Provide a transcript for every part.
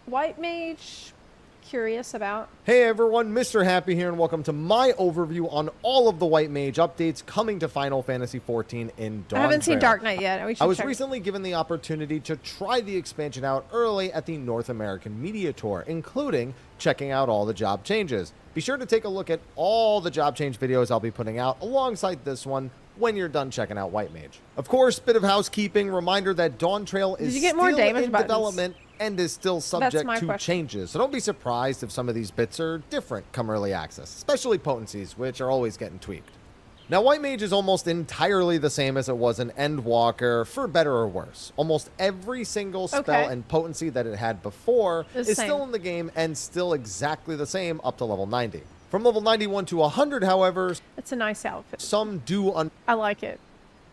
White Mage, curious about. Hey everyone, Mr. Happy here, and welcome to my overview on all of the White Mage updates coming to Final Fantasy XIV in Dawntrail. I haven't seen Dark Knight yet. I was recently given the opportunity to try the expansion out early at the North American Media Tour, including checking out all the job changes. Be sure to take a look at all the job change videos I'll be putting out alongside this one when you're done checking out White Mage. Of course, bit of housekeeping, reminder that Dawntrail is still in development and is still subject to changes. So don't be surprised if some of these bits are different come early access, especially potencies, which are always getting tweaked. Now, White Mage is almost entirely the same as it was in Endwalker, for better or worse. Almost every single spell and potency that it had before is still in the game and still exactly the same up to level 90. From level 91 to 100, however, it's a nice outfit. Some do I like it.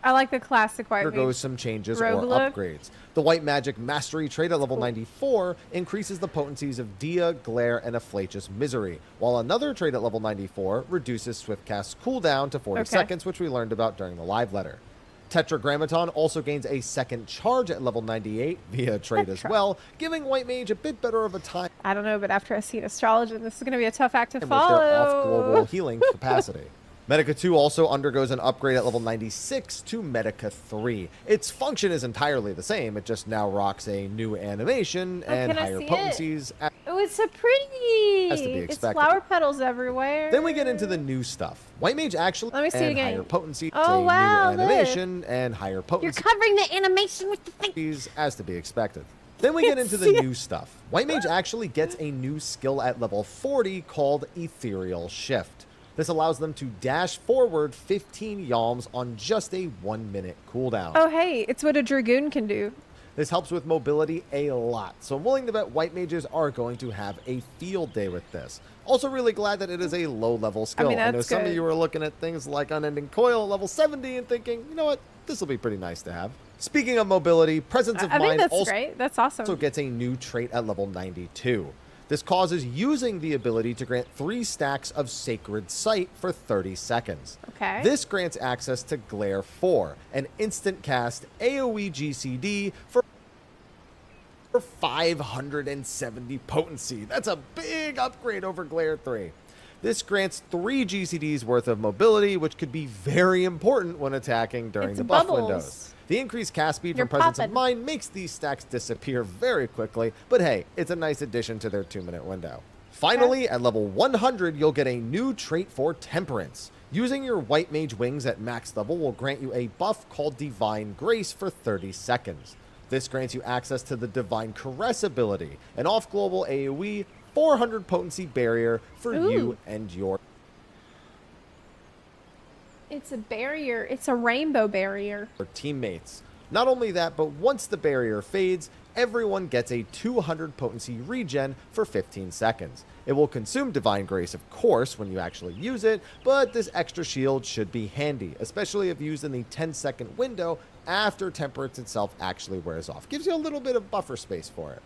I like the classic White Mage. Undergoes some changes or upgrades. The White Magic Mastery trait at level 94 increases the potencies of Dia, Glare, and Afflacious Misery, while another trait at level 94 reduces Swiftcast's cooldown to 40 seconds, which we learned about during the live letter. Tetragrammaton also gains a second charge at level 98 via trait as well, giving White Mage a bit better of a time. I don't know, but after I see Astrologian, this is going to be a tough act to follow. With their off-global healing capacity. Medica 2 also undergoes an upgrade at level 96 to Medica 3. Its function is entirely the same, it just now rocks a new animation and higher potencies. Oh, it's so pretty! As to be expected. It's flower petals evereverywhere. Then we get into the new stuff. White Mage actually higher potencies, new animation, and higher potencies. You're covering the animation with the thing. As to be expected. Then we get into the new stuff. White Mage actually gets a new skill at level 40 called Ethereal Shift. This allows them to dash forward 15 yalms on just a 1-minute cooldown. Oh, hey, it's what a Dragoon can do. This helps with mobility a lot, so I'm willing to bet White Mages are going to have a field day with this. Also really glad that it is a low-level skill. I know some of you are looking at things like Unending Coil at level 70 and thinking, you know what, this will be pretty nice to have. Speaking of mobility, Presence of Mind that's awesome. Also gets a new trait at level 92. This causes using the ability to grant 3 stacks of Sacred Sight for 30 seconds. This grants access to Glare 4, an instant cast AoE GCD for 570 potency. That's a big upgrade over Glare 3. This grants 3 GCDs worth of mobility, which could be very important when attacking during the buff windows. The increased cast speed from Presence of Mind makes these stacks disappear very quickly, but hey, it's a nice addition to their 2-minute window. Finally, at level 100, you'll get a new trait for Temperance. Using your White Mage wings at max level will grant you a buff called Divine Grace for 30 seconds. This grants you access to the Divine Caress ability, an off-global AoE 400 potency barrier for you and your... It's a barrier. It's a rainbow barrier. ...for teammates. Not only that, but once the barrier fades, everyone gets a 200 potency regen for 15 seconds. It will consume Divine Grace, of course, when you actually use it, but this extra shield should be handy, especially if used in the 10-second window after Temperance itself actually wears off. Gives you a little bit of buffer space for it.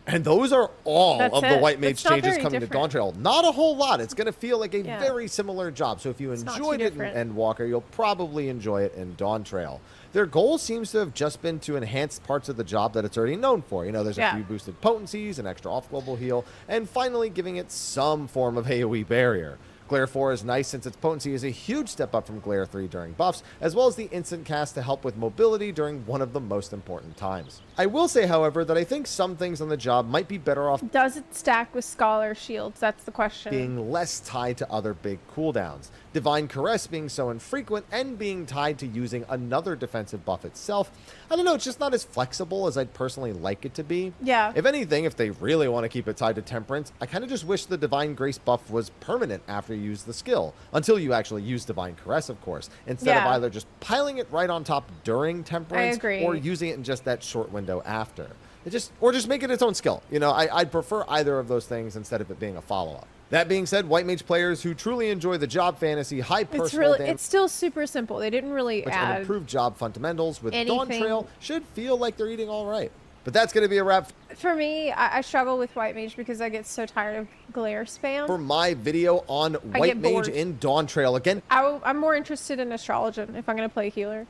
And those are all of the White Mage changes coming to Dawntrail. Not a whole lot. It's going to feel like a very similar job. So if you enjoyed it in Endwalker, you'll probably enjoy it in Dawntrail. Their goal seems to have just been to enhance parts of the job that it's already known for. You know, there's a few boosted potencies, an extra off-global heal, and finally giving it some form of AoE barrier. Glare 4 is nice since its potency is a huge step up from Glare 3 during buffs, as well as the instant cast to help with mobility during one of the most important times. I will say, however, that I think some things on the job might be better off... Does it stack with Scholar Shields? That's the question. ...being less tied to other big cooldowns. Divine Caress being so infrequent and being tied to using another defensive buff itself. I don't know, it's just not as flexible as I'd personally like it to be. Yeah. If anything, if they really want to keep it tied to Temperance, I kind of just wish the Divine Grace buff was permanent after you use the skill. Until you actually use Divine Caress, of course. Instead of either just piling it right on top during Temperance or using it in just that short window after. Or just make it its own skill. You know, I'd prefer either of those things instead of it being a follow-up. That being said, White Mage players who truly enjoy the job fantasy, high personal damage... It's still super simple. They didn't really add... improved job fundamentals with Dawntrail should feel like they're eating all right. But that's going to be a wrap. For me, I struggle with White Mage because I get so tired of glare spam. For my video on White Mage in Dawntrail, again... I'm more interested in Astrologian if I'm going to play healer.